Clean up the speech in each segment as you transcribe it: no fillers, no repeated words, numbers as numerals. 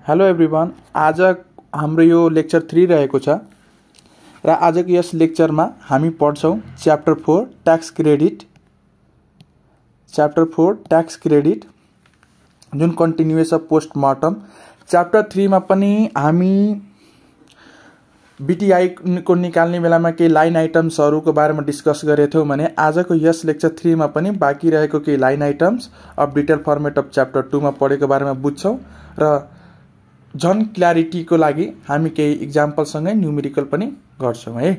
Hello everyone, आज हाम्रो यो लेक्चर 3 रहेको छ र आजको यस लेक्चरमा हामी पढ्छौं च्याप्टर 4 ट्याक्स क्रेडिट जुन कन्टिन्युएस अफ पोस्टमार्टम। च्याप्टर 3 मा पनि हामी बीटीआई को निकाल्ने बेलामा केही लाइन आइटम्सहरुको बारेमा डिस्कस गरेथ्यौं भने आजको यस लेक्चर 3 मा पनि बाँकी रहेको केही line items of detail format of chapter 2 मा पढेको बारेमा बुझ्छौं र झन क्ल्यारिटीको लागि हामी केही एक्जाम्पल सँगै न्यूमेरिकल पनि गर्छौं है।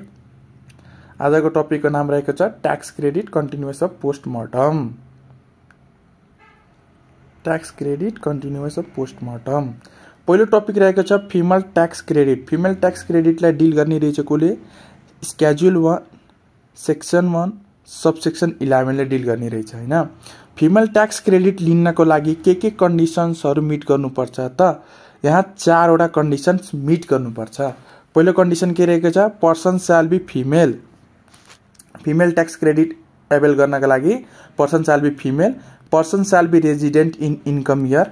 आजको टपिकको नाम रहेको छ tax credit continuous of postmortem. Tax credit continuous of postmortem. पहिलो टपिक रहेको छ female tax credit. Female tax क्रेडिटलाई डिल गर्ने रहेछ कोले स्केड्युल 1 सेक्सन 1 सबसेक्सन 11 ले डिल गर्ने रहेछ हैन। फिमेल ट्याक्स क्रेडिट लिनको लागि के कन्डिसन्सहरु मिट गर्नुपर्छ त? यहाँ 4 वटा कन्डिसन्स मिट गर्नुपर्छ। पहिलो कन्डिसन के रहेको छ? Person shall be female. Female tax credit avail गर्नका लागि person shall be female, person shall be resident in income year,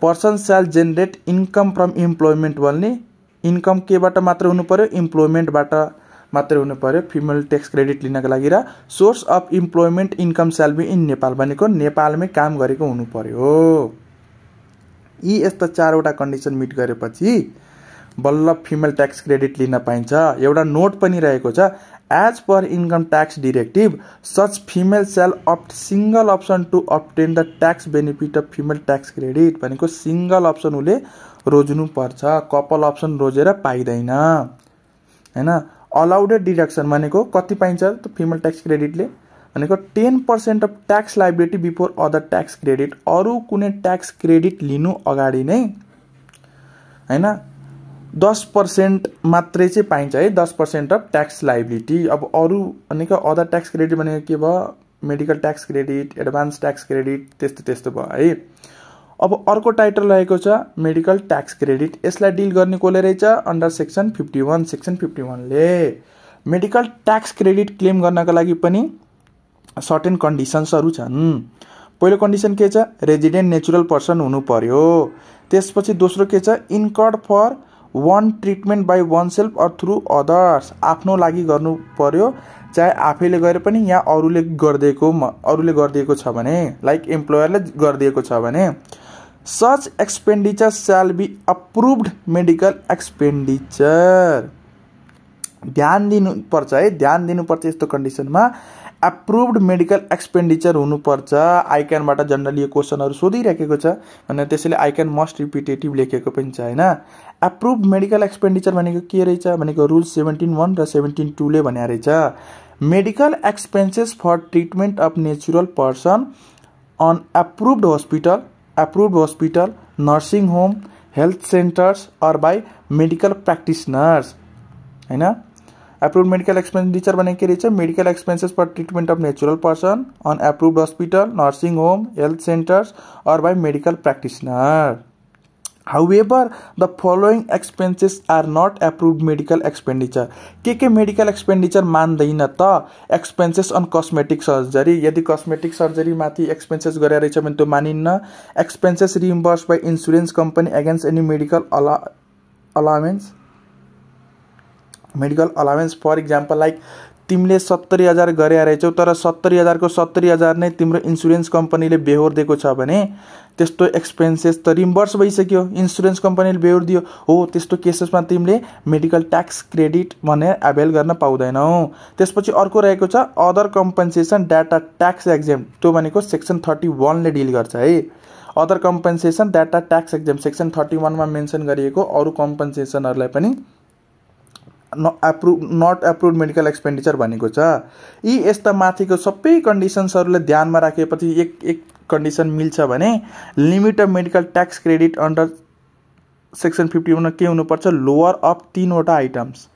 person shall generate income from employment only. Income केबाट मात्र हुनु पर्यो? इम्प्लोइमेन्टबाट मात्र हुनु पर्यो फिमेल ट्याक्स क्रेडिट लिनका लागि। र source of employment income shall be in Nepal, भनेको नेपालमै काम गरेको हुनु पर्यो। यी यस्ता 4 वटा कन्डिसन मिट गरेपछि बल्ल फिमेल ट्याक्स क्रेडिट लिन पाइन्छ। एउटा नोट पनि रहेको छ, as per income tax directive such female shall opt single option to obtain the tax benefit of female tax credit. भनेको सिंगल अप्सन उले रोज्नु पर्छ, कपल अप्सन रोजेर पाइदैन हैन। अलाउड डिडक्सन भनेको कति पाइन्छ त फिमेल ट्याक्स क्रेडिटले? भनेको 10% of tax liability before other tax credit. अरु कुनै ट्याक्स क्रेडिट लिनु अगाडि नै हैन 10% मात्रै चाहिँ पाइन्छ है, 10% अफ ट्याक्स लायबिलिटी। अब अरु भनेको अदर ट्याक्स क्रेडिट भनेको के भयो? Medical tax credit, advance tax credit, त्यस्तो भयो है। अब अर्को टाइटल रहेको छ मेडिकल ट्याक्स क्रेडिट। यसलाई डिल गर्ने कोले रहेछ अन्डर सेक्सन 51। सेक्सन 51 ले मेडिकल ट्याक्स क्रेडिट क्लेम गर्नका लागि पनि सर्टेन कन्डिसन्सहरु छन्। पहिलो कन्डिसन के छ? रेजिडेन्ट नेचुरल पर्सन हुनु पर्यो। त्यसपछि दोस्रो के छ? Incurred for one treatment by one self or through others. आफ्नो लागि गर्नु पर्यो, चाहे आफैले गरे पनि या अरूले गर्दिएको छ भने, लाइक एम्प्लोयरले गर्दिएको छ भने। Such expenditure shall be approved medical expenditure. ध्यान दिनुपर्छ है, ध्यान दिनुपर्छ यस्तो कन्डिसनमा अप्रुभड मेडिकल एक्सपेन्डिचर हुनुपर्छ। आइक्यानबाट जनरली यो क्वेशनहरु सोधिराखेको छ भने त्यसैले आइक्यान मस्ट रिपिटेटिभ लेखेको पनि छ हैन। अप्रुभड मेडिकल एक्सपेन्डिचर भनेको के रहेछ? भनेको रुल 17(1) र 17(2) ले भन्या रहेछ medical expenses for treatment of natural person on approved hospital, nursing home, health centres or by medical practitioners हैन। अप्रुभड मेडिकल एक्सपेन्डिचर भनेको के रहेछ? Medical expenses for treatment of natural person on approved hospital, nursing home, health centres or by medical practitioner. However the following expenses are not approved medical expenditure. के medical expenditure मान्दैन त? Expenses on cosmetic surgery. यदि cosmetic surgery माथि expenses गरे रहेछ भने त्यो मानिन्न। Expenses reimburse by insurance company against any medical allowance for example like तिमीले 70,000 गरे रहेछौ तर 70,000 को 70,000 नै तिम्रो इन्स्योरेन्स कम्पनीले बेहोर दिएको छ भने त्यस्तो एक्सपेन्सेस त रिइम्बर्स भइसक्यो, इन्स्योरेन्स कम्पनीले बेहोर दियो हो। त्यस्तो केसेसमा तिमीले मेडिकल ट्याक्स क्रेडिट भने अवेल गर्न पाउँदैनौ। त्यसपछि अर्को रहेको छ other compensation data tax exempt. त्यो भनेको सेक्सन 31 ले डिल गर्छ है। Other compensation data tax exempt section 31 मा मेन्सन गरिएको अरु कम्पन्सेसनहरुलाई पनि नट अप्रुभड मेडिकल एक्सपेन्डिचर भनेको छ। यी यस्ता माथिको सबै कन्डिसन्सहरुले ध्यानमा राखेपछि एक कन्डिसन मिल्छ भने limit of medical tax credit under section 51 के हुनुपर्छ? लोअर अफ 3 वटा items.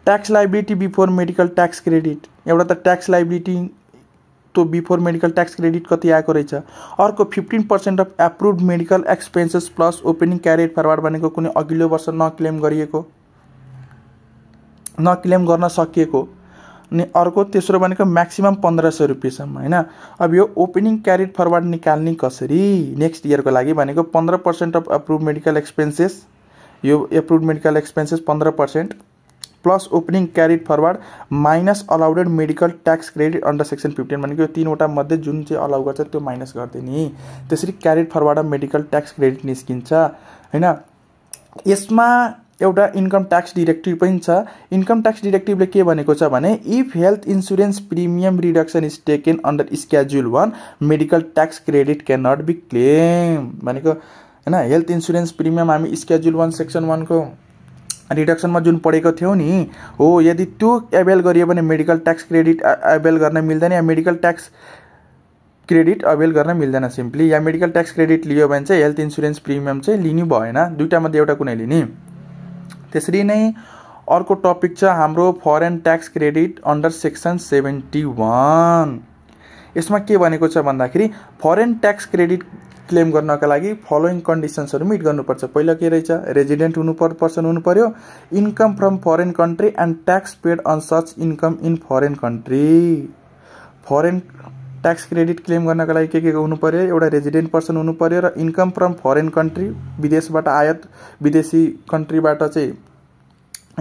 Tax liability before medical tax credit. एउटा त ट्याक्स लायबिलिटी तो बिफोर मेडिकल ट्याक्स क्रेडिट कति आएको रहेछ? अर्को 15% of approved medical expenses plus opening carried forward भनेको कुनै अघिल्लो वर्ष नक्लेम गर्न सकिएको अनि अर्को तेस्रो भनेको म्याक्सिमम 1500 रुपैयाँसम्म हैन। अब यो ओपनिङ क्यारिड फरवर्ड निकाल्ने कसरी नेक्स्ट इयरको लागि भनेको 15% अफ अप्रुभ मेडिकल एक्सपेन्सेस, यो approve medical expenses 15% plus opening carried forward minus allowed medical tax credit under section 15 भनेको यो तीनवटा मध्ये जुन चाहिँ अलाउ गर्छ त्यो माइनस गर्दिने, त्यसरी carried forward of medical tax credit निस्किन्छ हैन। यसमा एउटा इन्कम ट्याक्स डिरेक्टिभ पनि छ। इन्कम ट्याक्स डिरेक्टिभले के भनेको छ भने if health insurance premium deduction is taken under schedule 1 medical tax credit can not be claim भनेको हैन। हेल्थ इन्सुरेन्स प्रिमियम हामी स्केड्युल 1 सेक्सन 1 को रिडक्सनमा जुन पढेको थियौ नि हो, यदि त्यो एभेल गरियो भने मेडिकल ट्याक्स क्रेडिट एभेल गर्न मिल्दैन, या मेडिकल ट्याक्स क्रेडिट अवेल गर्न मिल्दैन सिम्पली, या मेडिकल ट्याक्स क्रेडिट लियो भने चाहिँ हेल्थ इन्सुरेन्स प्रिमियम चाहिँ लिनु भएन, दुईटा मध्ये एउटा कुनै लिने। त्यसरी नै अर्को टपिक छ हाम्रो foreign tax credit under section 71। यसमा के भनेको छ भन्दाखेरि फरेन ट्याक्स क्रेडिट क्लेम गर्नका लागि फलोइङ कन्डिसन्सहरु मिट गर्नुपर्छ। पहिला के रहेछ, रेजिडेन्ट पर्सन हुनु पर्यो, income from foreign country and tax paid on such income in foreign country. Foreign tax credit claim गर्नका लागि के हुनु पर्यो, एउटा रेजिडेन्ट पर्सन हुनु पर्यो र इन्कम फ्रम फरेन कन्ट्री विदेशबाट आयात विदेशी कन्ट्रीबाट चाहिँ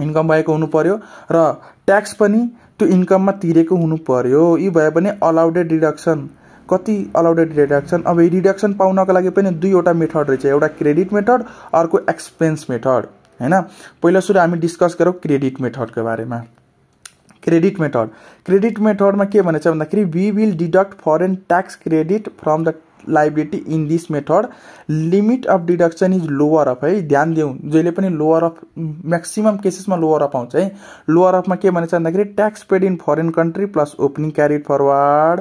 इन्कम भएको हुनु पर्यो र ट्याक्स पनि त्यो इन्कममा तिरेको हुनु पर्यो। यी भए पनि अलाउडेड डिडक्सन, कति अलाउडेड डिडक्सन, अब यो डिडक्सन पाउनको लागि पनि दुईवटा मेथड रहेछ, एउटा क्रेडिट मेथड अर्को एक्सपेन्स मेथड हैन। पहिला सुरु हामी डिस्कस गरौँ क्रेडिट मेथडको बारेमा। क्रेडिट मेथडमा के भनेछ भन्दाखेरि we will deduct foreign tax credit from the liability in this method, limit of deduction is lower of है, ध्यान दिउँ जहिले पनि लोअर अफ, म्याक्सिमम केसेसमा लोअर अफ आउँछ है। लोअर अफमा के भनेछ भन्दाखेरि tax paid in foreign country plus opening carried forward,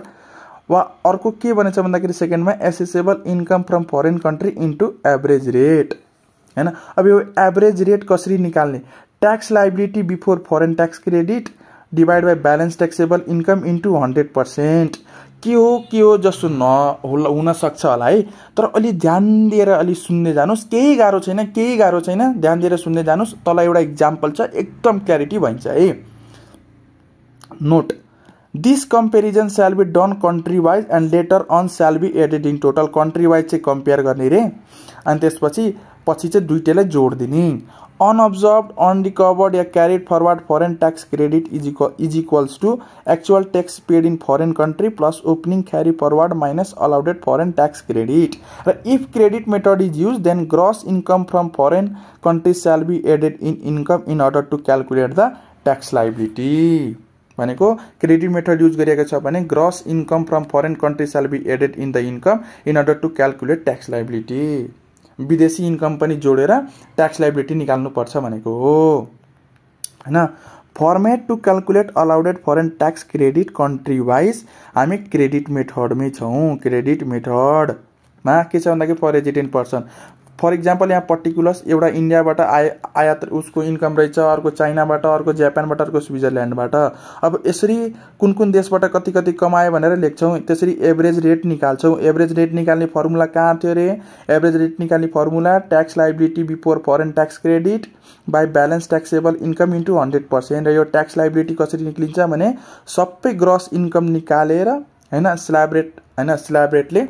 वा अर्को के भनेछ भन्दाखेरि सेकेन्डमा assessable income from foreign country into average rate हैन। अब यो एभरेज रेट कसरी निकाल्ने, tax liability before foreign tax credit divide by balance taxable income into 100%। के हो जस्तो हुन सक्छ होला है, तर अलि ध्यान दिएर अलि सुन्दै जानुस्, केही गाह्रो छैन, ध्यान दिएर सुन्दै जानुस्। तल एउटा इक्जाम्पल छ, एकदम क्ल्यारिटी भइन्छ है। Note this comparison shall be done country wise and later on shall be added in total. Country wise चाहिँ कम्पेयर गर्ने रे, अनि त्यसपछि चाहिँ दुईटैलाई जोड दिने। अनअब्जर्भड अनरिकभर्ड या carried forward foreign tax credit is equals to actual tax paid in foreign country plus opening carry forward minus allowed foreign tax credit. र if credit method is use then gross income from foreign country shall be added in income in order to calculate the tax liability. भनेको credit method use गरिएको छ भने gross income from foreign country shall be added in the income in order to calculate tax liability. विदेशी income पनि जोडेर tax liability निकाल्नुपर्छ भनेको हो हैन। Format to calculate allowed foreign tax credit country wise हामी क्रेडिट मेथडमै छौँ। क्रेडिट मेथडमा के छ भन्दाखेरि for resident person, for example यहाँ पर्टिकुलर्स एउटा इन्डियाबाट आयात उसको इन्कम रहेछ, अर्को चाइनाबाट, अर्को जापानबाट, अर्को स्विजरल्यान्डबाट। अब यसरी कुन देशबाट कति कति कमायो भनेर लेख्छौँ, त्यसरी एभरेज रेट निकाल्छौँ। एभरेज रेट निकाल्ने फर्मुला कहाँ थियो रे, एभरेज रेट निकाल्ने formula tax liability before foreign tax credit by balance taxable income into 100%। र यो ट्याक्स लाइबिलिटी कसरी निक्लिन्छ भने सबै ग्रस इन्कम निकालेर हैन स्ल्याब रेटले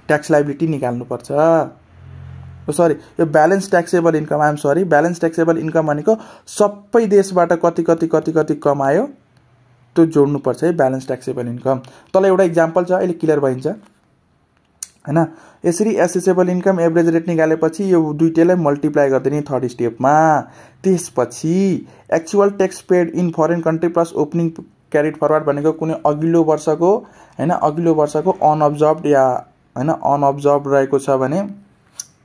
ट्याक्स लाइबिलिटी निकाल्नुपर्छ। सरी, यो balance taxable income, I'm sorry, balance taxable income भनेको सबै देशबाट कति कमायो त्यो जोड्नुपर्छ है, ब्यालेन्स ट्याक्सेबल इन्कम। तल एउटा इक्जाम्पल छ, अहिले क्लियर भइन्छ हैन। यसरी एसेसेबल इन्कम एभरेज रेट निकालेपछि यो दुईटैलाई मल्टिप्लाई गरिदिने थर्ड स्टेपमा। त्यसपछि actual tax paid in foreign country plus opening carried forward भनेको कुनै अघिल्लो वर्षको अनअब्जर्भड या हैन अनअब्जर्भड रहेको छ भने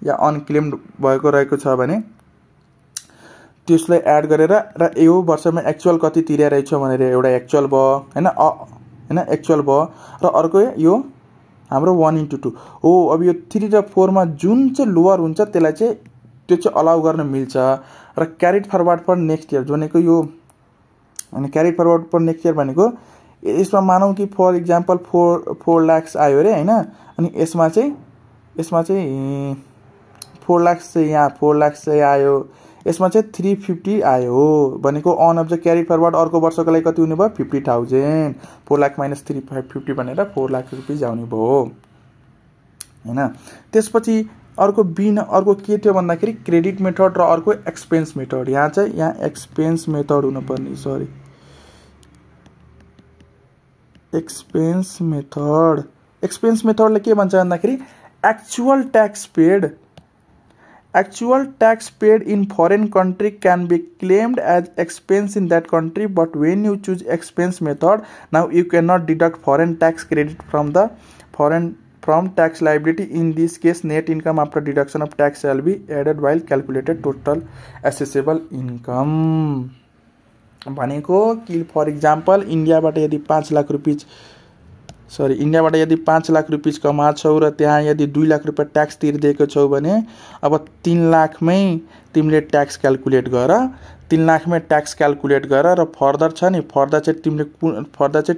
या अनक्लेम्ड भएको रहेको छ भने त्यसलाई एड गरेर र यो वर्षमा एक्चुअल कति तिरेर रहेछ भनेर एउटा एक्चुअल भयो हैन एक्चुअल भयो, र अर्को यो हाम्रो 1/2 हो। अब यो 3 र 4 मा जुन चाहिँ लोअर हुन्छ त्यसलाई चाहिँ त्यो चाहिँ अलाउ गर्न मिल्छ। र carried forward for next year भनेको यो अनि carried forward for next year भनेको यसमा मानौँ कि फर इक्जाम्पल 4 लाख आयो रे हैन, अनि यसमा चाहिँ 4 लाख चाहिँ यहाँ 4 लाख चाहिँ आयो, यसमा चाहिँ 350 आयो भनेको on of the carry forward अर्को वर्षको लागि कति हुने भयो 50,000 4 लाख माइनस 350 भनेर 4 लाख रुपैयाँ आउने भयो हैन। त्यसपछि अर्को अर्को के थियो भन्दाखेरि क्रेडिट मेथड र अर्को एक्सपेन्स मेथड। यहाँ चाहिँ यहाँ एक्सपेन्स मेथड हुनुपर्ने सरी एक्सपेन्स मेथडले के भन्छ भन्दाखेरि actual tax paid in foreign country can be claimed as expense in that country, but when you choose expense method, now you cannot deduct foreign tax credit from tax liability. In this case, net income after deduction of tax shall be added while calculated total assessable income. भनेको कि for example इन्डियाबाट यदि 5 लाख रुपैयाँ कमाछौ र त्यहाँ यदि 2 लाख रुपैयाँ tax तिर्दिएको छौ भने अब 3 लाखमै तिमीले ट्याक्स क्याल्कुलेट गर 3 लाखमै ट्याक्स क्याल्कुलेट गर र फर्दर छ नि फर्दर चाहिँ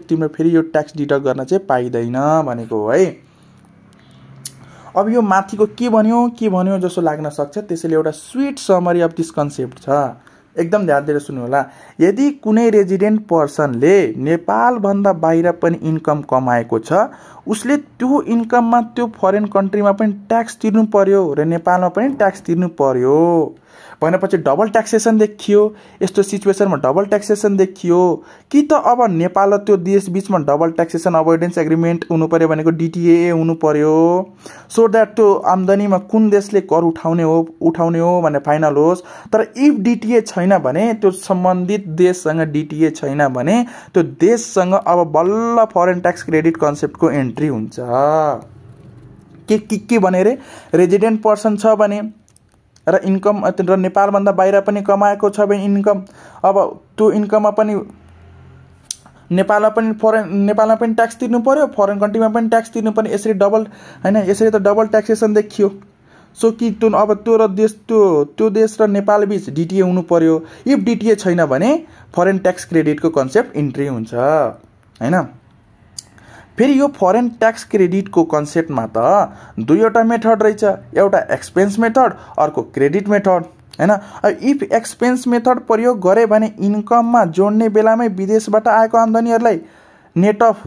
तिमीले फेरि यो ट्याक्स डिडक्ट गर्न चाहिँ पाइदैन भनेको हो है। अब यो माथिको के भन्यो जस्तो लाग्न सक्छ, त्यसैले एउटा sweet summary of this concept छ, एकदम ध्यान दिएर सुन्नु होला। यदि कुनै रेजिडेन्ट पर्सनले नेपाल भन्दा बाहिर पनि इन्कम कमाएको छ, उसले त्यो इन्कममा त्यो फरेन कन्ट्रीमा पनि ट्याक्स तिर्नु पर्यो र नेपालमा पनि ट्याक्स तिर्नु पर्यो भनेपछि डबल ट्याक्सेसन देखियो। यस्तो सिचुएसनमा डबल ट्याक्सेसन देखियो कि त अब नेपाल र त्यो देश बीचमा डबल ट्याक्सेसन अभोइडेन्स एग्रिमेन्ट हुनु पर्यो भनेको DTAA हुनु पर्यो, सो दैट त्यो आम्दानीमा कुन देशले कर उठाउने हो भने फाइनल होस्। तर इफ DTA छैन भने, त्यो सम्बन्धित देशसँग DTA छैन भने त्यो देशसँग अब बल्ल फरेन ट्याक्स क्रेडिट कन्सेप्टको एन्ट्री हुन्छ। के भने रे रेजिडेन्ट पर्सन छ भने र इन्कम र नेपाल भन्दा बाहिर पनि कमाएको छ भने इन्कम, अब त्यो इन्कममा पनि नेपालमा पनि ट्याक्स तिर्नु पर्यो, फरेन कन्ट्रीमा पनि ट्याक्स तिर्नु पर्यो, यसरी डबल हैन, यसरी त डबल ट्याक्सेसन देखियो। सो कि अब त्यो देश र नेपाल बीच DTA हुनु पर्यो। इफ DTA छैन भने फरेन ट्याक्स क्रेडिटको कन्सेप्ट इन्ट्री हुन्छ हैन। फेरि यो फरेन ट्याक्स क्रेडिटको कन्सेप्टमा त दुईवटा मेथड रहेछ, एउटा एक्सपेन्स मेथड अर्को क्रेडिट मेथड हैन। इफ एक्सपेन्स मेथड प्रयोग गरे भने इन्कममा जोड्ने बेलामै विदेशबाट आएको आम्दानीहरूलाई नेट अफ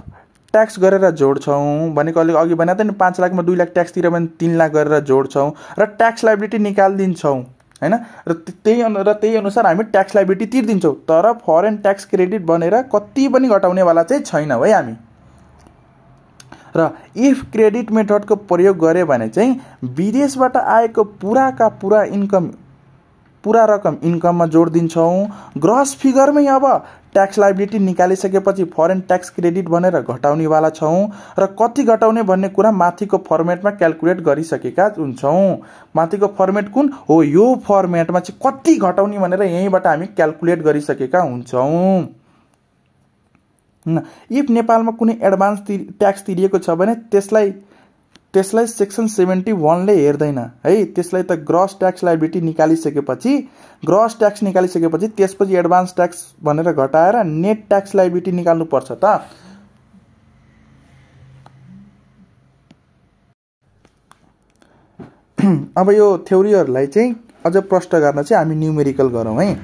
ट्याक्स गरेर जोड्छौँ भनेको अघि भने त नि 5 लाखमा 2 लाख ट्याक्स तिर्यो भने 3 लाख गरेर जोड्छौँ र ट्याक्स लायबिलिटी निकाल्दिन्छौँ हैन, र त्यही अनुसार हामी ट्याक्स लायबिलिटी तिर्दिन्छौँ। तर फरेन ट्याक्स क्रेडिट बनेर कति पनि घटाउनेवाला चाहिँ छैन है हामी। र इफ क्रेडिट मेथडको प्रयोग गरे भने चाहिँ विदेशबाट आएको पुरा रकम इन्कममा जोड्दिन्छौँ। ग्रस फिगरमै अब ट्याक्स लायबिलिटी निकालिसकेपछि फरेन ट्याक्स क्रेडिट भनेर घटाउनेवाला छौँ र कति घटाउने भन्ने कुरा माथिको फर्मेटमा क्याल्कुलेट गरिसकेका हुन्छौँ। माथिको फर्मेट कुन हो, यो फर्मेटमा चाहिँ कति घटाउने भनेर यहीँबाट हामी क्याल्कुलेट गरिसकेका हुन्छौँ। इफ नेपालमा कुनै एडभान्स ट्याक्स तिरिएको छ भने त्यसलाई सेक्सन 71 ले हेर्दैन है। त्यसलाई त ग्रस ट्याक्स लायबिलिटी निकालिसकेपछि त्यसपछि एडभान्स ट्याक्स भनेर घटाएर नेट ट्याक्स लायबिलिटी निकाल्नु पर्छ त। अब यो थ्योरीहरूलाई चाहिँ अझ प्रष्ट गर्न चाहिँ हामी न्यूमेरिकल गरौँ है।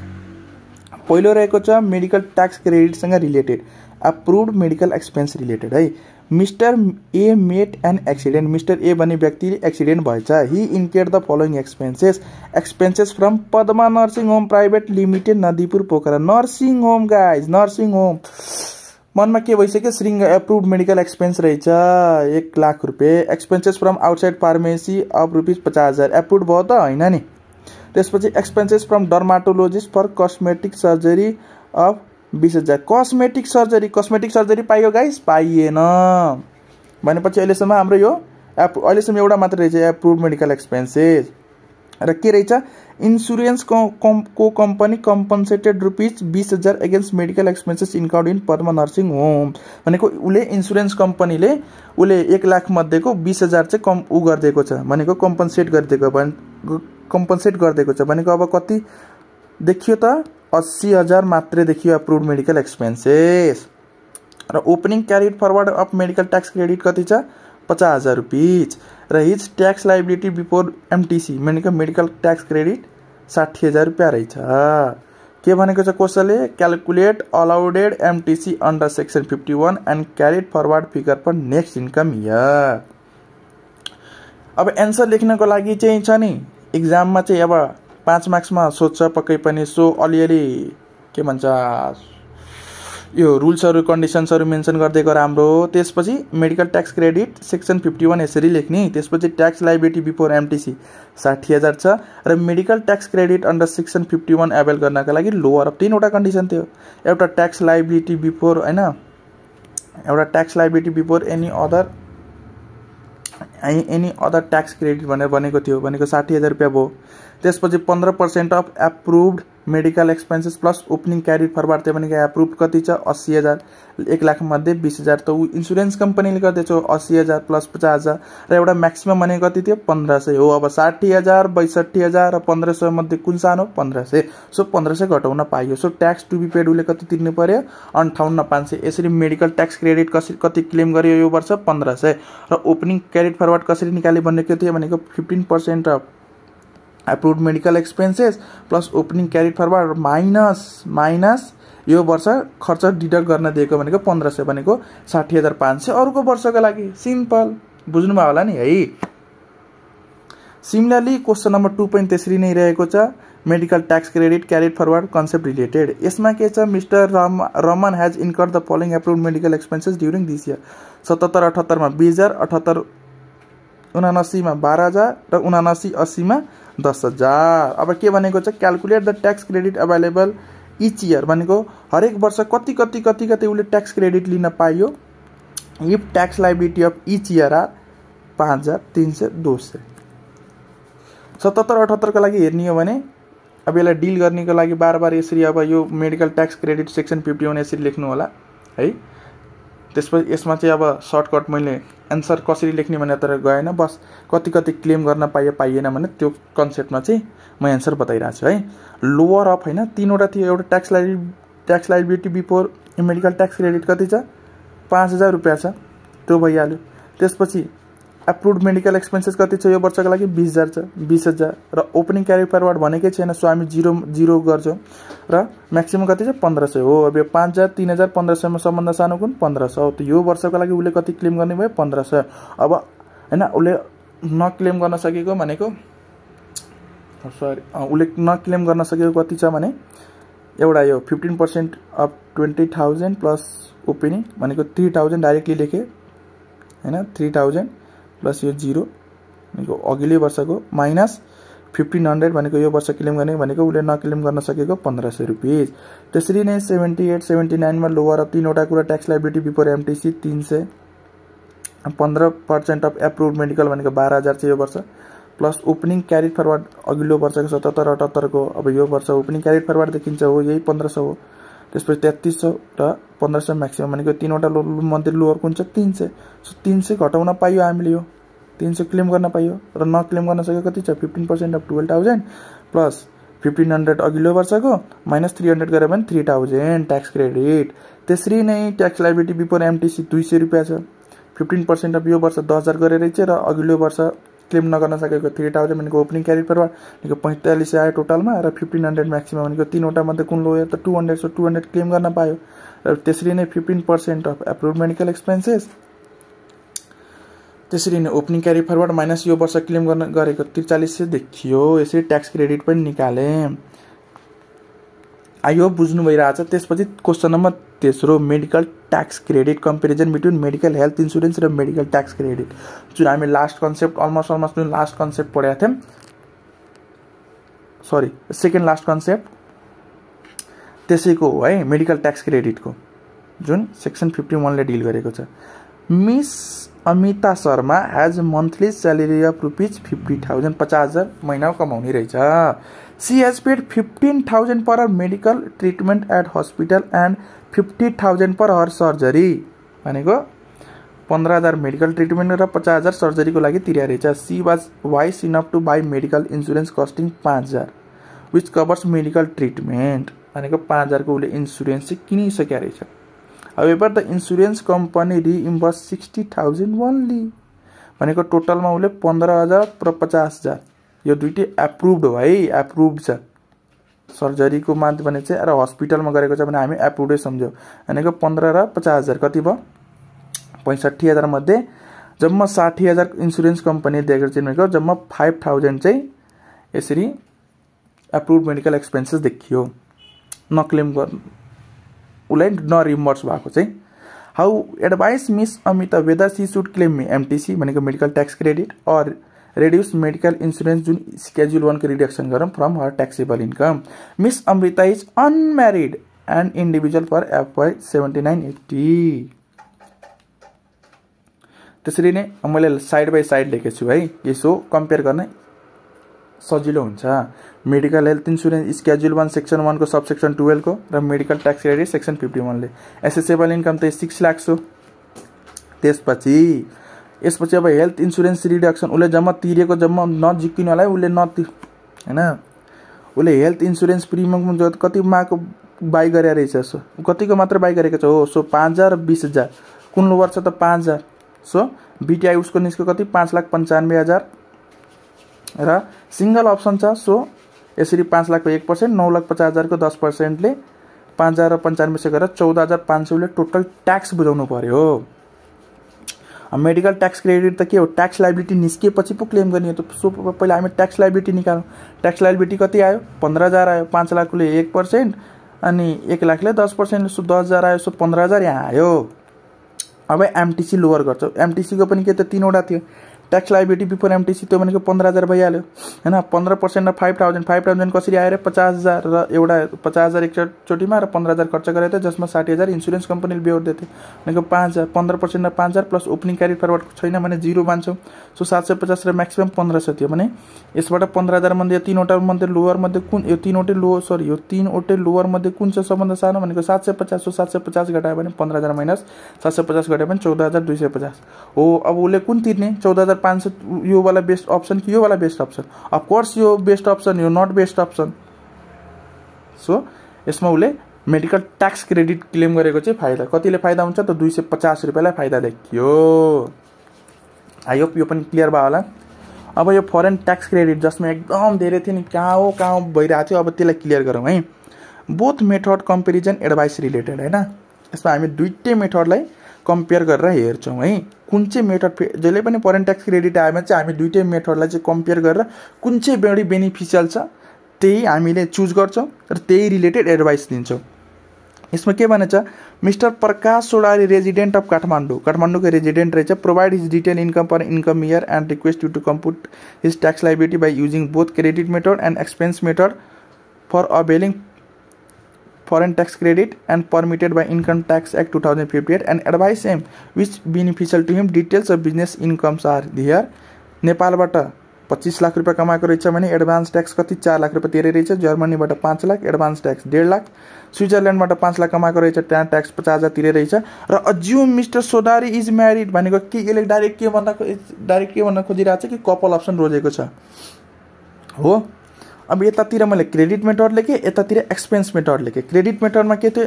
पहिलो रहेको छ मेडिकल ट्याक्स क्रेडिटसँग related, approved medical expense related है। Mister A met an accident, mister A भन्ने व्यक्तिले एक्सिडेन्ट भएछ। He incurred the following expenses from Padma nursing home private limited Nadipur Pokhara. Nursing home guys, nursing home मनमा के भइसक्यो, श्रिङ एप्रुभड मेडिकल एक्सपेन्स रहेछ 1 लाख रुपियाँ। Expenses from outside pharmacy of rupees 50,000 approved भयो त हैन नि। त्यसपछि expenses from dermatologist for cosmetic surgery of 20,000। Cosmetic surgery पाइयो गाइस, पाइएन भनेपछि अहिलेसम्म हाम्रो यो अहिलेसम्म एउटा मात्र रहेछ एप्रुभड मेडिकल एक्सपेन्सेस। र के रहेछ, इन्सुरेन्स को company compensated rupees 20,000 against medical expenses incurred in Padma nursing home भनेको उसले इन्सुरेन्स कम्पनीले उसले 1 लाख मध्येको 20,000 चाहिँ गरिदिएको छ भनेको कम्पन्सेट गरिदिएको छ भनेको अब कति देखियो त 80,000 मात्रै देखियो एप्रुभड मेडिकल एक्सपेन्सेस। र opening carried forward of medical tax credit कति छ 50,000 रुपिस। र his tax liability before MTC भनेको मेडिकल ट्याक्स क्रेडिट 60,000 रुपियाँ रहेछ। के भनेको छ क्वेशनले calculate allowed MTC under section 51 and carried forward figure for next income year. अब एन्सर लेख्नको लागि चाहिँ छ नि एक्जाममा चाहिँ अब 5 मार्क्समा सोध्छ पक्कै पनि। सो अलिअलि के भन्छ यो रुल्सहरु कन्डिसन्सहरु मेन्सन गर्दैको राम्रो हो। त्यसपछि मेडिकल ट्याक्स क्रेडिट सेक्सन 51 यसरी लेख्ने। त्यसपछि ट्याक्स लायबिलिटी बिफोर एमटीसी 60,000 छ र medical tax credit under section 51 avail गर्नका लागि लोअर अफ 3 वटा कन्डिसन थियो। एउटा ट्याक्स लायबिलिटी बिफोर हैन, एउटा tax liability before any other tax credit भनेर भनेको थियो, भनेको 60,000 रुपियाँ भयो। त्यसपछि 15% of approved medical expenses plus opening carried forward थियो भनेको एप्रुभ कति छ 80,000, 1 लाख मध्ये 20,000 त इन्स्योरेन्स कम्पनीले गर्दैछ 80,000 प्लस 50,000 र एउटा म्याक्सिमम भनेको कति थियो 1500 हो। अब 60,000 62,000 र 1500 मध्ये कुन सानो 1500, सो 1500 घटाउन पाइयो। So tax to be paid उले कति तिर्नु पर्यो 58,500। यसरी मेडिकल ट्याक्स क्रेडिट कति क्लेम गर्यो यो वर्ष 1500 र ओपनिङ क्यारिड फरवर्ड कसरी निकाले भनेको थियो भनेको 15% of approved medical expenses plus opening carried forward minus यो वर्ष खर्च डिडक्ट गर्न दिएको भनेको 1500 भनेको 60,500 अरुको वर्षको लागि। सिम्पल बुझ्नुभयो होला नि है। सिमिलरली क्वेशन नम्बर 2 पनि त्यसरी नै रहेको छ। Medical tax credit carried forward concept related. यसमा के छ mister Raman has incurred the following approved medical expenses during this year. 77-78 मा 20,000, 78-79 मा 12,000 र 79-80 मा 10,000। अब के भनेको छ calculate the tax credit available each year भनेको हरेक वर्ष कति उले ट्याक्स क्रेडिट लिन पाइयो if tax liability of each year are 5,300 200। 77-78 को लागि हेर्ने हो भने अब यसलाई डिल गर्नेको लागि बार यसरी अब यो मेडिकल ट्याक्स क्रेडिट सेक्सन 51 यसरी लेख्नु होला है। त्यसपछि यसमा चाहिँ अब सर्टकट मैले एन्सर कसरी लेख्ने भने तर गएन, बस कति क्लेम गर्न पाइएन भने त्यो कन्सेप्टमा चाहिँ म एन्सर बताइरहेको छु है। लोअर अफ हैन 3 वटा थियो। एउटा tax liability before medical tax credit कति छ 5,000 रुपियाँ छ, त्यो भइहाल्यो। त्यसपछि एप्रुभड मेडिकल एक्सपेन्सेस कति छ यो वर्षको लागि 20,000 छ, 20,000 र ओपनिङ क्यारिड फरवर्ड भनेकै छैन, सो हामी 0 गर्छौं र म्याक्सिमम कति छ 1500 हो। अब यो 5,000 3,000 1500 मा सम्बन्ध सानो कुन 1500 त यो वर्षको लागि उले कति क्लेम गर्ने भयो 1500। अब हैन उले नक्लेम गर्न सकेको भनेको उले नक्लेम गर्न सकेको कति छ भने एउटा यो 15% अफ 20,000 प्लस ओपनिङ भनेको 3,000 डाइरेक्टली लेखे हैन, 3,000 प्लस यो 0 भनेको अघिल्लो वर्षको माइनस 1,500 भनेको यो वर्ष क्लेम गर्ने भनेको उले नक्लेम गर्न सकेको 1,500 रुपैयाँ। त्यसरी नै 78-79 मा लोअर अफ 3 वटा कुरा tax liability before MTC 300, 15% of approved medical भनेको 12,000 छ यो वर्ष प्लस ओपनिङ क्यारिड फरवर्ड अघिल्लो वर्षको 77-78 को अब यो वर्ष ओपनिङ क्यारिड फरवर्ड देखिन्छ हो यही 1500 हो। त्यसपछि 3300 र 1500 म्याक्सिमम भनेको 3 वटा मध्ये लोअर कुन छ 300, सो 300 घटाउन पाइयो हामीले, यो 300 क्लेम गर्न पाइयो र नक्लेम गर्न सकेको कति छ 15% अफ 12,000 प्लस 1,500 अघिल्लो वर्षको माइनस 300 गरे भने 3,000 ट्याक्स क्रेडिट। त्यसरी नै ट्याक्स लायबिलिटी बिफोर एमटीसी 200 रुपैयाँ छ, 15% अफ यो वर्ष 10,000 गरेरै छ र अघिल्लो वर्ष क्लेम नगर्न सकेको 3,000 भनेको ओपनिङ क्यारिड फरवर्ड भनेको 45 आयो टोटलमा र 1,500 म्याक्सिमम भनेको 3 वटा मध्ये कुन लोयर त 200, सो 200 क्लेम गर्न पायो। र त्यसरी नै 15% अफ एप्रुभड मेडिकल एक्सपेन्सेस, त्यसरी नै ओपनिङ क्यारिड फरवर्ड माइनस यो वर्ष क्लेम गर्न गरेको 4300 देखियो। यसरी ट्याक्स क्रेडिट पनि निकाले। आयो बुझ्नु भइरहेछ। त्यसपछि question number 3 medical tax credit comparison between medical health insurance र मेडिकल ट्याक्स क्रेडिट, जुन हामी लास्ट कन्सेप्ट अलमोस्ट जुन लास्ट कन्सेप्ट पढेका थियौं, सरी सेकेन्ड लास्ट कन्सेप्ट त्यसैको हो है, मेडिकल ट्याक्स क्रेडिटको जुन सेक्सन 51 ले डिल गरेको छ। Miss Amita Sharma has monthly salary of rupees 50,000 50,000 महिना कमाउने रहेछ। She has paid 15,000 per her medical treatment at hospital and 50,000 per her surgery भनेको 15,000 मेडिकल ट्रिटमेन्ट र 50,000 सर्जरीको लागि तिर्या रहेछ। She was wise enough to buy medical insurance costing 5,000 which covers medical treatment भनेको 5,000 को उले इन्स्योरेन्स चाहिँ किनिसकेका रहेछ। However, the insurance company reimbursed 60,000 only भनेको टोटलमा उले 15,000 र 50,000 यो दुईटै एप्रुभड हो है, एप्रुभड छ। सर्जरीको मात्र भने चाहिँ र हस्पिटलमा गरेको छ भने हामी एप्रुभडै सम्झ्यौँ। भनेको 15 र 50,000 कति भयो? 65,000 मध्ये जम्मा 60,000 इन्सुरेन्स कम्पनी दिएको चाहिँ भनेको जम्मा 5,000 चाहिँ यसरी एप्रुभड मेडिकल एक्सपेन्सेस देखियो, नक्लेम गर्नु उसलाई नरिम्बर्स भएको चाहिँ। How advise Miss Amita whether she should claim MTC भनेको मेडिकल ट्याक्स क्रेडिट और रेड्यूस मेडिकल इन्सुरेन्स जुन स्केड्युल 1 को रिडक्सन गरौँ from her taxable income. Miss Amrita is unmarried and individual for FY 7980। त्यसरी नै मैले साइड बाई साइड लेखेको छु है, यसो कम्पेयर गर्न सजिलो हुन्छ। Medical health insurance schedule 1 section 1 को सबसेक्सन 12 को र मेडिकल ट्याक्स क्रेडिट सेक्सन 51 ले एसेसेबल इन्कम त 6 लाख हो। यसपछि अब हेल्थ इन्सुरेन्स रिडक्सन उसले जम्मा तिरेको जम्मा नजिकिनुलाई उसले हैन, उसले हेल्थ इन्सुरेन्स प्रिमियम कति माको बाई गरे रहेछ, सो कतिको मात्र बाई गरेको छ हो, सो 5,000 र 20,000 कुन वर्ष त 5,000, सो बीटीआई उसको निस्क्यो कति 5,95,000 र सिंगल अप्सन छ। सो यसरी 5 लाख को 1%, 9,50,000 को 10% ले 5,000 र 95 गरेर 14,500 ले टोटल ट्याक्स बुझाउनु पर्यो। मेडिकल ट्याक्स क्रेडिट त के हो, ट्याक्स लाइबिलिटी निस्किएपछि पो क्लेम गर्ने हो त। सो पहिला हामी ट्याक्स लाइबिलिटी निकालौँ। ट्याक्स लाइबिलिटी कति आयो? 15,000 आयो। 5 लाखले 1% अनि 1 लाखले 10%, सो 10,000 आयो, सो 15,000 यहाँ आयो। अब एमटीसी लोअर गर्छौ। एमटीसी को पनि के त 3 वटा थियो, ट्याक्स लाइबिलिटी बिफोर एमटीसी त्यो भनेको 15,000 भइहाल्यो हैन। 15% र 5,000 कसरी आएर 50,000 र एउटा 50,000 एकचोटिमा र 15,000 खर्च गरेको थियो, जसमा 60,000 इन्सुरेन्स कम्पनीले बेहोर्दै थियो भनेको 5,000। 15% र 5,000 प्लस ओपनिङ क्यारी फरवर्ड छैन भने 0 मान्छौँ। सो 750 र म्याक्सिमम 1500 थियो भने यसबाट 15,000 मध्ये 3 वटा मध्ये लोअर मध्ये कुन, यो 3 वटै लोअर, सरी यो 3 वटै लोअर मध्ये कुन चाहिँ सबभन्दा सानो भनेको 750। सो 750 घटायो भने 15,000 माइनस 750 घटायो भने 14,250 हो। अब उसले कुन तिर्ने? 14,500 यो वाला बेस्ट अप्सन कि यो वाला बेस्ट अप्सन? अफ कोर्स यो बेस्ट अप्सन, यो नट बेस्ट अप्सन। सो यसमा उसले मेडिकल ट्याक्स क्रेडिट क्लेम गरेको चाहिँ फाइदा कतिले फाइदा हुन्छ त 250 रुपैयाँलाई फाइदा देखियो। आई होप यो पनि क्लियर भयो होला। अब यो फरेन ट्याक्स क्रेडिट जसमा एकदम धेरै थियो नि, कहाँ भइरहेको थियो, अब त्यसलाई क्लियर गरौँ है। Both method comparison advice related हैन। यसमा हामी दुईटै मेथडलाई कम्पेयर गरेर हेर्छौँ है, कुन चाहिँ मेथड जहिले पनि फरेन ट्याक्स क्रेडिट आएमा चाहिँ हामी दुईटै मेथडलाई चाहिँ कम्पेयर गरेर कुन चाहिँ बढी बेनिफिसियल छ त्यही हामीले चुज गर्छौँ र त्यही रिलेटेड एडभाइस दिन्छौँ। यसमा के भनेछ, mister Prakash Sodari resident of Kathmandu, काठमाडौँको रेजिडेन्ट रहेछ, provide his detail income per income year and request you to compute his tax liability by using both credit method and expense method for availing foreign tax credit and permitted by Income Tax Act 2058 and advise him which beneficial to him. Details of business incomes are here. नेपालबाट 25 लाख रुपैयाँ कमाएको रहेछ भने advance tax कति 4 लाख रुपैयाँ तिरे रहेछ। जर्मनीबाट 5 lakh, advance tax 1.5 lakh. स्विजरल्यान्डबाट 5 lakh कमाएको रहेछ, त्यहाँ ट्याक्स 50,000 तिरे रहेछ। र assume mister Sodari is married भनेको के, यसले डाइरेक्ट के भन्न खोजिरहेछ कि कपल अप्सन रोजेको छ हो। अब यतातिर मैले क्रेडिट मेथड लेखेँ, यतातिर एक्सपेन्स मेथड लेखेँ। क्रेडिट मेथडमा के थियो,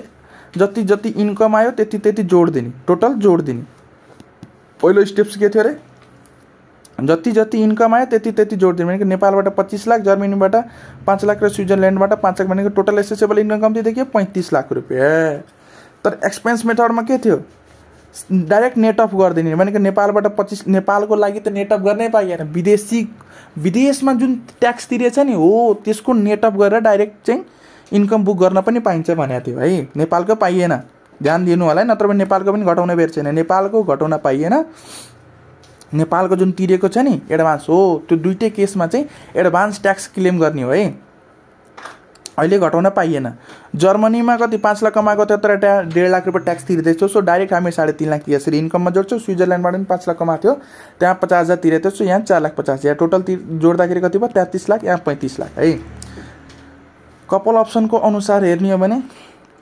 जति जति इन्कम आयो त्यति जोड दिने, टोटल जोड दिने। पहिलो स्टेप्स के थियो अरे, जति जति इन्कम आयो त्यति जोड दिने भनेको नेपालबाट 25 लाख, जर्मनीबाट 5 लाख र स्विजरल्यान्डबाट 5 लाख भनेको टोटल एसेसेबल इन्कम कम्ती देखियो 35 लाख रुपैयाँ। तर एक्सपेन्स मेथडमा के थियो, डाइरेक्ट नेट अफ गरिदिने भनेको नेपालबाट 25, नेपालको लागि त नेट अफ गर्नै पाइएन, विदेशमा जुन ट्याक्स तिरेछ नि हो त्यसको नेट अफ गरेर डाइरेक्ट चाहिँ इन्कम बुक गर्न पनि पाइन्छ भनेको थियो है। नेपालको पाइएन, ध्यान दिनु होला है, नत्र भने नेपालको पनि घटाउन बेर छैन। नेपालको घटाउन पाइएन, नेपालको जुन तिरेको छ नि एडभान्स हो, त्यो दुईटै केसमा चाहिँ एडभान्स ट्याक्स क्लेम गर्ने हो है, अहिले घटाउन पाइएन। जर्मनीमा कति 5 लाख कमाएको थियो तर त्यहाँ 1.5 लाख रुपैयाँ ट्याक्स तिर्दैछ, सो डाइरेक्ट हामी 3.5 लाख यसरी इन्कममा जोड्छौँ। स्विजरल्यान्डबाट पनि 5 लाख कमाएको थियो, त्यहाँ 50,000 तिरेको थियो, सो यहाँ 4,50,000, यहाँ टोटल जोड्दाखेरि कति भयो 33 लाख, यहाँ 35 लाख है। कपल अप्सनको अनुसार हेर्ने हो भने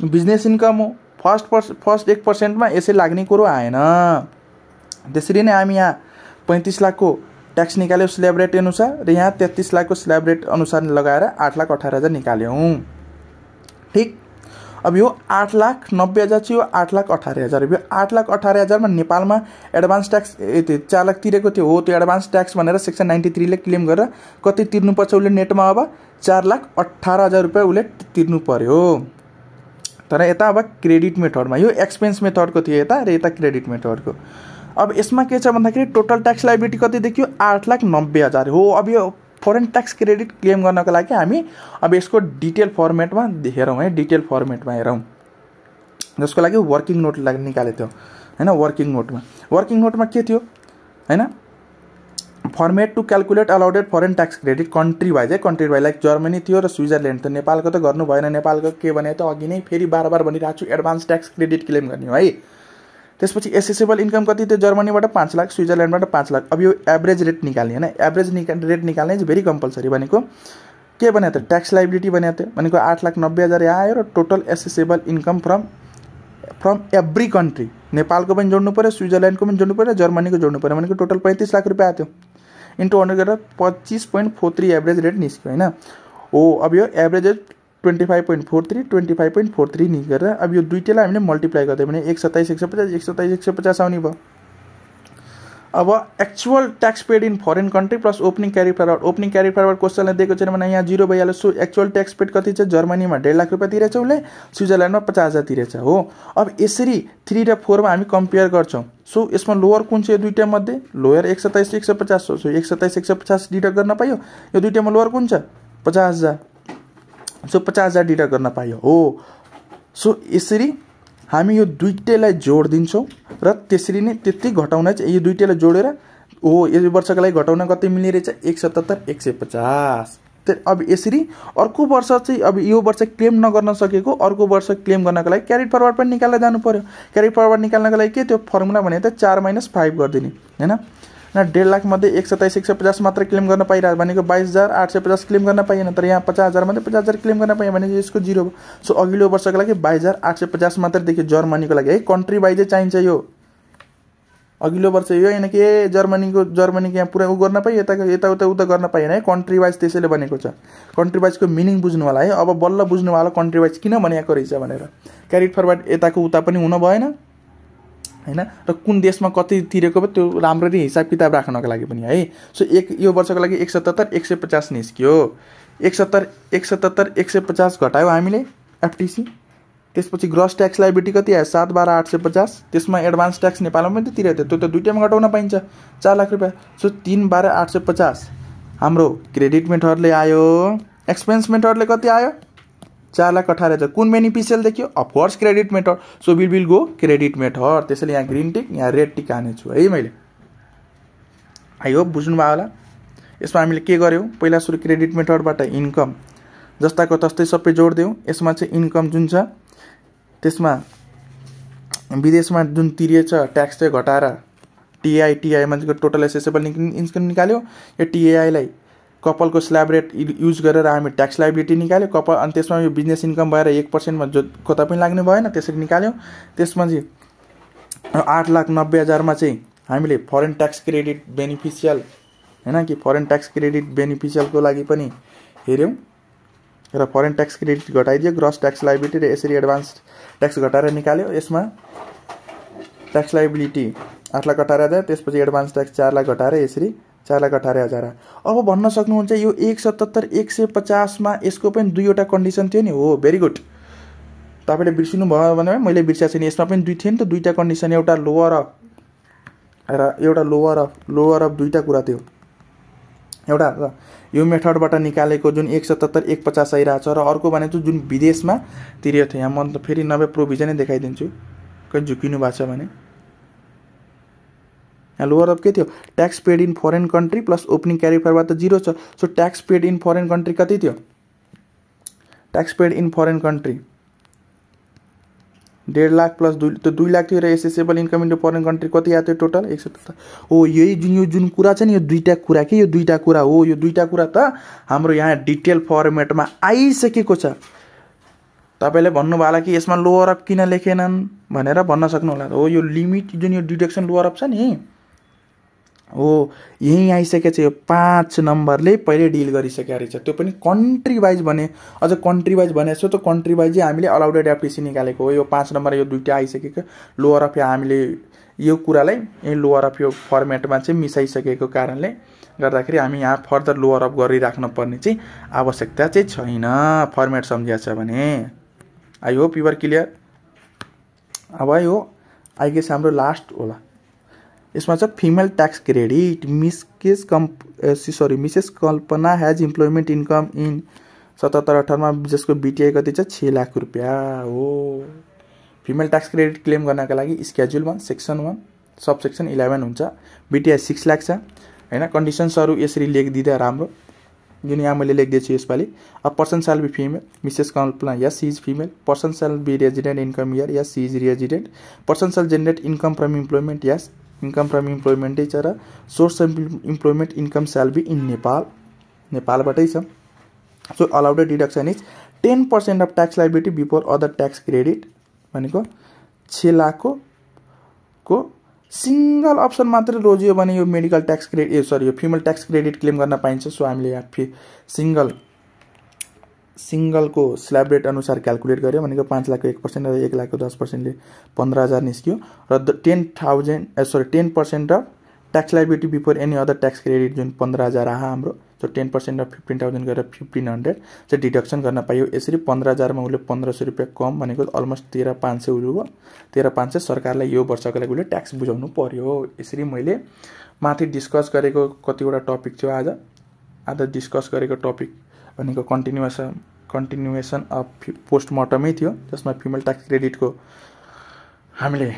बिजनेस इन्कम हो, फर्स्ट 1%मा यसै लाग्ने कुरो आएन। त्यसरी नै हामी यहाँ 35 लाखको ट्याक्स निकाल्यो स्ल्याब रेट अनुसार र यहाँ 33 लाखको स्ल्याब रेट अनुसार लगाएर 8,18,000 निकाल्यौँ। ठीक अब यो 8,90,000 चाहिँ यो 8,18,000 यो 8,18,000 मा नेपालमा एडभान्स ट्याक्स 4 लाख तिरेको थियो हो त्यो एडभान्स ट्याक्स भनेर सेक्सन 93 ले क्लेम गरेर कति तिर्नुपर्छ उले नेटमा अब 4,18,000 रुपैयाँ उले तिर्नु पर्यो तर यता अब क्रेडिट मेथडमा यो एक्सपेन्स मेथडको थियो यता र यता क्रेडिट मेथडको अब यसमा के छ भन्दाखेरि टोटल ट्याक्स लायबिलिटी कति देखियो 8,90,000 हो अब यो फरेन ट्याक्स क्रेडिट क्लेम गर्नको लागि हामी अब यसको डिटेल फर्मेटमा हेरौँ है डिटेल फर्मेटमा हेरौँ जसको लागि वर्किङ नोट निकालेको थियो हैन वर्किङ नोटमा के थियो हैन format to calculate allowed foreign tax credit country wise है कन्ट्री वाइज लाइक जर्मनी थियो र स्विजरल्यान्ड त नेपालको त गर्नु भएन नेपालको के भने त अघि नै फेरि बार भनिरहेको छु एडभान्स ट्याक्स क्रेडिट क्लेम गर्ने हो है त्यसपछि एसेसेबल इन्कम कति थियो जर्मनीबाट 5 लाख स्विजरल्यान्डबाट 5 लाख अब यो एभरेज रेट निकाल्ने हैन एभरेज रेट निकाल्ने चाहिँ भेरी कम्पल्सरी भनेको के भने त ट्याक्स लायबिलिटी भनेको थियो भनेको 8,90,000 यहाँ आयो र total accessible income from every country नेपालको पनि जोड्नु पर्यो स्विजरल्यान्डको पनि जोड्नु पर्यो जर्मनीको जोड्नु पर्यो भनेको टोटल 35 लाख रुपैयाँ आयो इन्टु 100 गरेर 25.43 एभरेज रेट निस्क्यो हैन हो अब यो एभरेज 25.43 निस्केर अब यो दुईटैलाई हामीले मल्टिप्लाई गर्दै भने 127 150 127 आउने भयो अब actual tax paid in foreign country plus opening carry forward क्वेशनले दिएको छैन भने यहाँ 0 भइहाल्यो सो एक्चुअल ट्याक्स पेड कति छ जर्मनीमा 1.5 लाख रुपैयाँ तिरेछ उले स्विजरल्यान्डमा 50,000 तिरेछ हो अब यसरी 3 र 4 मा हामी कम्पेयर गर्छौं सो यसमा लोअर कुन चाहिँ दुईटा मध्ये लोअर 127 150 सो 127 150 डिडक्ट गर्न पाइयो यो दुईटामा लोअर कुन छ 50,000 सो 50,000 डिडक्ट गर्न पाइयो हो सो यसरी हामी यो दुईटैलाई जोड दिन्छौं र त्यसरी नै त्यति घटाउन चाहिँ यो दुईटैलाई जोडेर हो यो वर्षको लागि घटाउन कति मिल्ने रहेछ 177 150 अब यसरी अर्को वर्ष चाहिँ अब यो वर्ष क्लेम नगर्न सकेको अर्को वर्ष क्लेम गर्नको लागि क्यारी फरवर्ड पनि निकाल्न जानु पर्यो क्यारी फरवर्ड निकाल्नको लागि के त्यो फर्मुला भने त 4 - 5 गर्दिने हैन न 1.5 लाख मध्ये 127 150 मात्र क्लेम गर्न पाइरा भनेको 22,850 क्लेम गर्न पाइएन तर यहाँ 50,000 मध्ये 50,000 क्लेम गर्न पाइयो भने यसको 0 हो सो अघिल्लो वर्षको लागि 22,850 मात्र देखियो जर्मनीको लागि है कन्ट्री वाइज चाहिन्छ यो अघिल्लो वर्ष यो हैन कि जर्मनीको यहाँ पुरा उ गर्न पाइयो यता उता गर्न पाइएन है कन्ट्री वाइज त्यसैले बनेको छ कन्ट्री वाइजको मिनिङ बुझ्नु होला है अब बल्ल बुझ्नु होला कन्ट्री वाइज किन भनेको रहेछ भनेर क्यारी फरवर्ड यताको उता पनि हुन भएन हैन र कुन देशमा कति तिरेको भयो त्यो राम्ररी हिसाब किताब राख्नको लागि पनि है सो यो वर्षको लागि 177 150 निस्क्यो 177 150 घटायो हामीले एफटीसी त्यसपछि ग्रस ट्याक्स लायबिलिटी कति आयो 7,12,850 त्यसमा एडभान्स ट्याक्स नेपालमा पनि तिरेको थियो त्यो त दुईटैमा घटाउन पाइन्छ 4 लाख रुपैयाँ सो 3,12,850 हाम्रो क्रेडिट मेथडले आयो एक्सपेन्स मेथडले कति आयो 4,18,000 कुन बेनिफिशियल देखियो of course credit method so will go credit method त्यसैले यहाँ ग्रीन टिक यहाँ रेड टिक हाने छु है मैले आई होप बुझ्नु भयो होला यसमा हामीले के गर्यौ पहिला सुरु क्रेडिट मेथडबाट इन्कम जस्ताको तस्तै सबै जोड्दियौ यसमा चाहिँ इन्कम जुन छ त्यसमा विदेशमा जुन तिरिएछ ट्याक्स चाहिँ घटाएर टीआई मान्छेको टोटल एसेसेबल इन्कम निकाल्यो यो टीआई लाई कपलको स्ल्याब रेट युज गरेर हामी ट्याक्स लायबिलिटी निकाल्यो कपल अनि त्यसमा यो बिजनेस इन्कम भएर 1% मा जो कता पनि लाग्ने भएन त्यसरी निकाल्यो त्यसमा चाहिँ 8,90,000 मा चाहिँ हामीले फरेन ट्याक्स क्रेडिट बेनिफिशियल हैन कि फरेन ट्याक्स क्रेडिट बेनिफिशियल को लागि पनि हेर्यौ र फरेन ट्याक्स क्रेडिट घटाइदियो ग्रस ट्याक्स लायबिलिटी र यसरी एडभान्स ट्याक्स घटाएर निकाल्यो यसमा ट्याक्स लायबिलिटी 8,18,000 त्यसपछि एडभान्स ट्याक्स 4 लाख घटाएर यसरी 4,18,000 अब भन्न सक्नुहुन्छ यो 177 150 मा यसको पनि दुईवटा कन्डिसन थियो नि हो भेरी गुड तपाईले बिर्सिनु भयो भने मैले बिर्सेको छैन यसमा पनि दुई थियो नि त दुईटा कन्डिसन एउटा लोअर अफ र एउटा लोअर अफ दुईटा कुरा थियो एउटा यो मेथडबाट निकालेको जुन 177 150 आइराछ र अर्को भने चाहिँ जुन विदेशमा तिरेको थियो यहाँ म त फेरि नभए प्रोभिजनै देखाइदिन्छु कहीं झुकिनु भएको छ भने यहाँ लोअर अफ के थियो tax paid in foreign country plus opening carry forward त 0 छ so tax paid in foreign country कति थियो tax paid in foreign country 1.5 lakh plus 2 lakh थियो र assessable income into foreign country कति आयो टोटल 177 हो यही जुन कुरा छ नि यो दुईटा कुरा के यो दुईटा कुरा हो यो दुईटा कुरा त हाम्रो यहाँ डिटेल फर्मेटमा आइसकेको छ तपाईले भन्नु होला कि यसमा लोअर अफ किन लेखेनन् भनेर भन्न सक्नु होला हो यो लिमिट जुन यो डिडक्सन लोअर अफ छ नि हो यहीँ आइसकेछ यो 5 नम्बरले पहिले डिल गरिसकेको रहेछ त्यो पनि कन्ट्री वाइज भने अझ कन्ट्री वाइज भनेको छ त्यो कन्ट्री वाइजै हामीले अलाउडेड एफटिसी निकालेको हो यो 5 नम्बर यो दुईटा आइसकेको लोअर अफ हामीले यो कुरालाई यही लोअर अफ यो फर्मेटमा चाहिँ मिसाइसकेको कारणले गर्दाखेरि हामी यहाँ फर्दर लोअर अफ गरिराख्न पर्ने चाहिँ आवश्यकता चाहिँ छैन फर्मेट सम्झिएको छ भने I hope you are clear. अब यो आई गेस हाम्रो लास्ट होला यसमा चाहिँ female tax credit Mrs Kalpana has employment income in 77-18 जसको बिटिआई कति छ 6 लाख रुपियाँ हो। फिमेल ट्याक्स क्रेडिट क्लेम गर्नका लागि स्केड्युल 1 सेक्सन 1 सब सेक्सन 11 हुन्छ बिटिआई 6 लाख छ हैन। कन्डिसन्सहरू यसरी लेखिदिँदा राम्रो जुन यहाँ मैले लेख्दैछु यसपालि a person shall be female Mrs Kalpana S C is female person shall be resident income here S C is resident person shall generate income from employment S income from इम्प्लोइमेन्टै छ र source of employment income shall be in नेपालबाटै छ। So allowed deduction is 10% of tax liability before other tax credit भनेको 6 लाखको single option मात्र रोजियो भने यो मेडिकल ट्याक्स क्रेडिट यो फिमेल ट्याक्स क्रेडिट क्लेम गर्न पाइन्छ। सो हामीले यहाँ सिंगल को स्ल्याब रेट अनुसार क्याल्कुलेट गर्यो भनेको 5 लाखको 1% र 1 लाखको 10%ले 15,000 निस्क्यो र 10% of tax liability before any other tax credit जुन 15,000 आहा हाम्रो। सो 10% अफ 15,000 गरेर 1,500 चाहिँ डिडक्सन गर्न पाइयो। यसरी 15,000 मा उसले 1,500 रुपियाँ कम भनेको अलमोस्ट 13,500 उल्यो 13,500 सरकारलाई यो वर्षको लागि उसले ट्याक्स बुझाउनु पर्यो। यसरी मैले माथि डिस्कस गरेको कतिवटा टपिक थियो आज डिस्कस गरेको टपिक भनेको कन्टिन्युएसन अफ पोस्टमार्टमै थियो जसमा फिमेल ट्याक्स क्रेडिटको हामीले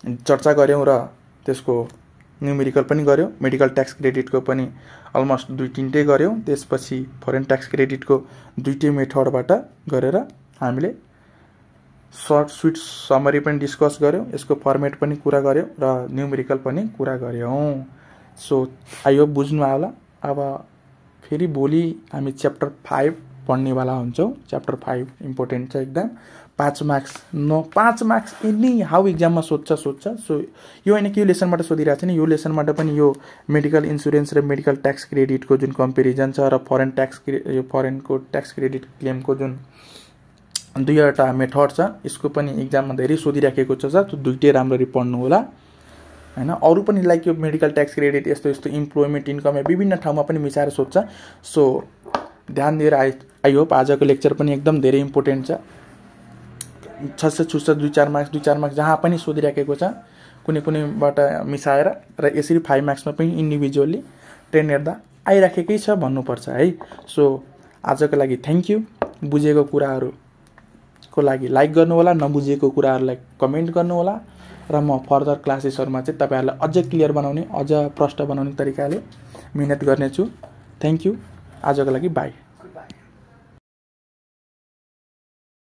चर्चा गर्यौं र त्यसको न्यूमेरिकल पनि गर्यौं मेडिकल ट्याक्स क्रेडिटको पनि अलमोस्ट 2-3 गर्यौं त्यसपछि फरेन ट्याक्स क्रेडिटको 2 मेथडबाट गरेर हामीले सर्ट स्वीट समरी पनि डिस्कस गर्यौं यसको फर्मेट पनि कुरा गर्यौं र न्यूमेरिकल पनि कुरा गर्यौं। सो आई होप बुझ्नु आयो। अब फेरि भोलि हामी च्याप्टर 5 पढ्नेवाला हुन्छौं। च्याप्टर 5 इम्पोर्टेन्ट छ एकदम 5 मार्क्स एनी हाउ एक्जाममा सोध्छ। सो यो हैन कि यो लेसनबाट सोधिरहेको छ नि यो लेसनबाट पनि यो मेडिकल इन्स्योरेन्स र मेडिकल ट्याक्स क्रेडिटको जुन कम्पेरिजन छ र फरेनको ट्याक्स क्रेडिट क्लेमको जुन 2वटा मेथड छ यसको पनि एक्जाममा धेरै सोधिराखेको छ। त्यो दुईटै राम्ररी पढ्नु होला हैन। अरु पनि लाइक यो मेडिकल ट्याक्स क्रेडिट यस्तो इम्प्लोइमेन्ट इन्कम विभिन्न ठाउँमा पनि मिसाएर सोध्छ। सो ध्यान दिएर आई होप आजको लेक्चर पनि एकदम धेरै इम्पोर्टेन्ट छ। छुच्छ 2-4 मार्क्स जहाँ पनि सोधिराखेको छ कुनैबाट मिसाएर र यसरी 5 मार्क्समा पनि इन्डिभिजुअली ट्रेन हेर्दा आइराखेकै छ भन्नुपर्छ है। सो आजको लागि थ्यांक यू। बुझेको कुराहरुको लागि लाइक गर्नु होला नबुझेको कुराहरुलाई कमेन्ट गर्नु होला र म फर्दर क्लासेसहरुमा चाहिँ तपाईहरुलाई अझ क्लियर बनाउने अझ प्रष्ट बनाउने तरिकाले मेहनत गर्नेछु। Thank you. आजको लागि बाइ।